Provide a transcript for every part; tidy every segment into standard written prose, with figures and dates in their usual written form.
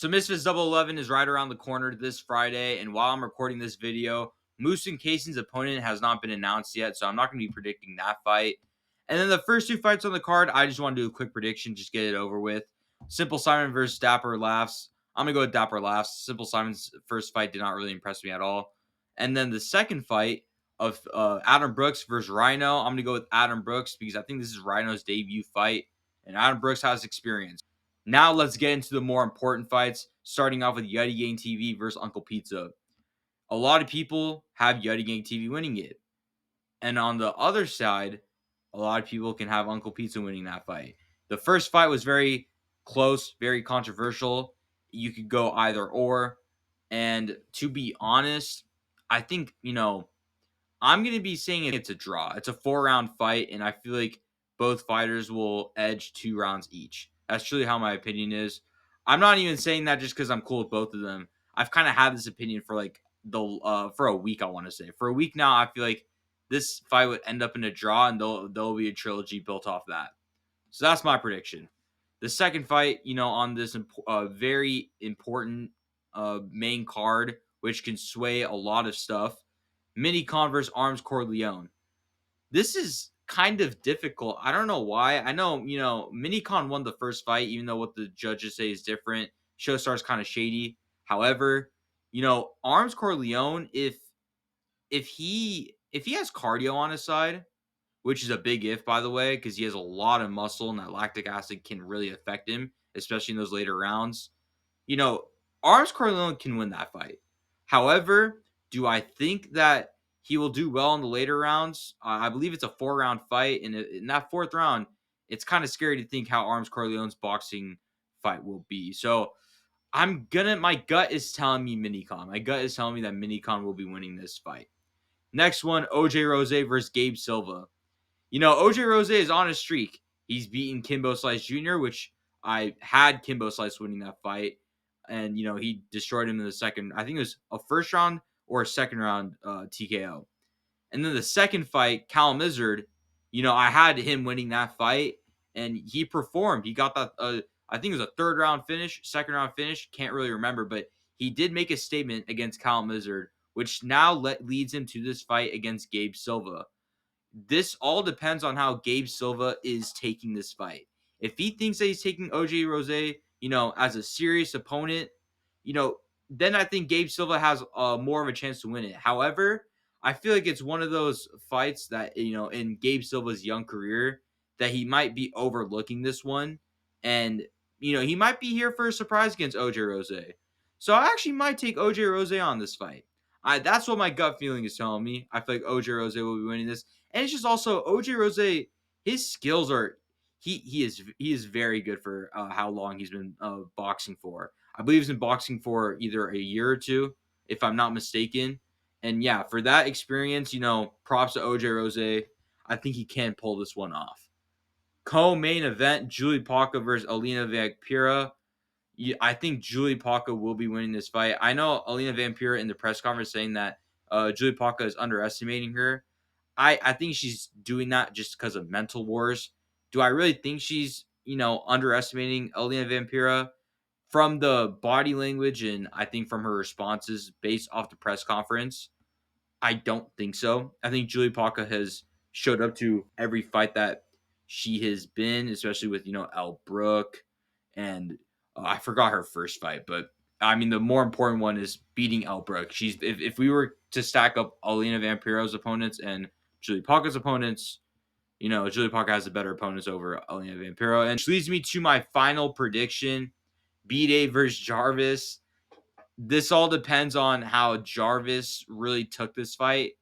So Misfits 11 is right around the corner this Friday, and while I'm recording this video, Moose and Casey's opponent has not been announced yet, so I'm not going to be predicting that fight. And then the first two fights on the card, I just want to do a quick prediction, just get it over with. Simple Simon versus Dapper Laughs. I'm going to go with Dapper Laughs. Simple Simon's first fight did not really impress me at all. And then the second fight of Adam Brooks versus Rhino, I'm going to go with Adam Brooks because I think this is Rhino's debut fight, and Adam Brooks has experience. Now let's get into the more important fights, starting off with Yeti Gang TV versus Uncle Pizza. A lot of people have Yeti Gang TV winning it. And on the other side, a lot of people can have Uncle Pizza winning that fight. The first fight was very close, very controversial. You could go either or. And to be honest, I think, I'm going to be saying it's a draw. It's a 4-round fight, and I feel like both fighters will edge 2 rounds each. That's truly how my opinion is. I'm not even saying that just because I'm cool with both of them. I've kind of had this opinion for for a week. I want to say for a week now. I feel like this fight would end up in a draw, and there'll be a trilogy built off that. So that's my prediction. The second fight, on this very important main card, which can sway a lot of stuff. Mini Converse Arms Corleone. This is kind of difficult. I don't know why. I know, Minicon won the first fight, even though what the judges say is different. Showstar's kind of shady. However, Arms Corleone, if he has cardio on his side, which is a big if, by the way, because he has a lot of muscle and that lactic acid can really affect him, especially in those later rounds. You know, Arms Corleone can win that fight. However, do I think that he will do well in the later rounds? I believe it's a 4-round fight, and in that fourth round, it's kind of scary to think how Arms Corleone's boxing fight will be. So my gut is telling me Minicon. My gut is telling me that Minicon will be winning this fight. Next one, OJ Rose versus Gabe Silva. OJ Rose is on a streak. He's beaten Kimbo Slice Jr., which I had Kimbo Slice winning that fight. And, he destroyed him in the second. I think it was a first round or a second round TKO. And then the second fight, Callum Izzard, I had him winning that fight. And he performed. He got that, I think it was a third round finish, second round finish. Can't really remember. But he did make a statement against Callum Izzard, which now leads him to this fight against Gabe Silva. This all depends on how Gabe Silva is taking this fight. If he thinks that he's taking OJ Rose, as a serious opponent, then I think Gabe Silva has more of a chance to win it. However, I feel like it's one of those fights that, in Gabe Silva's young career, that he might be overlooking this one. And, he might be here for a surprise against OJ Rose. So I actually might take OJ Rose on this fight. That's what my gut feeling is telling me. I feel like OJ Rose will be winning this. And it's just also OJ Rose, his skills are he is very good for how long he's been boxing for. I believe he's been boxing for either a year or two, if I'm not mistaken. And yeah, for that experience, props to OJ Rose. I think he can pull this one off. Co-main event, Julie Paca versus Alina Vampira. I think Julie Paca will be winning this fight. I know Alina Vampira in the press conference saying that Julie Paca is underestimating her. I think she's doing that just because of mental wars. Do I really think she's, underestimating Alina Vampira? From the body language and I think from her responses based off the press conference, I don't think so. I think Julie Paca has showed up to every fight that she has been, especially with, Elle Brook. And I forgot her first fight, but I mean, the more important one is beating Elle Brook. If we were to stack up Alina Vampira's opponents and Julie Paca's opponents, Julie Paca has the better opponents over Alina Vampira. And which leads me to my final prediction, Bdave versus Jarvis. This all depends on how Jarvis really took this fight.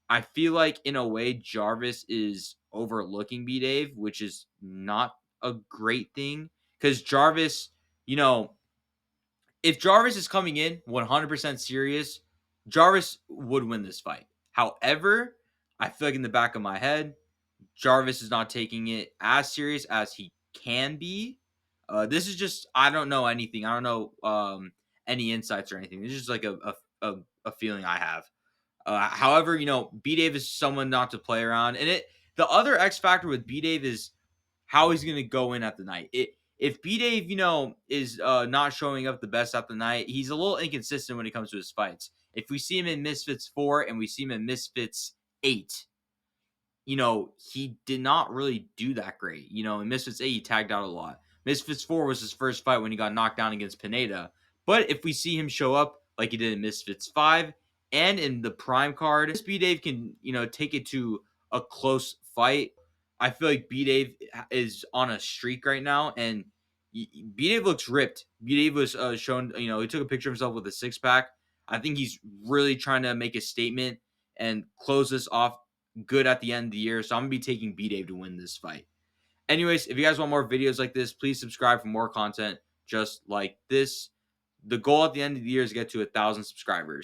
I feel like, in a way, Jarvis is overlooking Bdave, which is not a great thing. Because Jarvis, if Jarvis is coming in 100% serious, Jarvis would win this fight. However, I feel like in the back of my head, Jarvis is not taking it as serious as he can be. This is just, I don't know anything. I don't know any insights or anything. It's just like a feeling I have. However, Bdave is someone not to play around. And the other X factor with Bdave is how he's going to go in at the night. if Bdave, is not showing up the best at the night, he's a little inconsistent when it comes to his fights. If we see him in Misfits 4 and we see him in Misfits 8, he did not really do that great. In Misfits 8, he tagged out a lot. Misfits 4 was his first fight when he got knocked down against Pineda. But if we see him show up like he did in Misfits 5 and in the Prime card, this B-Dave can, take it to a close fight. I feel like B-Dave is on a streak right now, and B-Dave looks ripped. B-Dave was shown, he took a picture of himself with a six-pack. I think he's really trying to make a statement and close this off good at the end of the year. So I'm going to be taking B-Dave to win this fight. Anyways, if you guys want more videos like this, please subscribe for more content just like this. The goal at the end of the year is to get to 1,000 subscribers.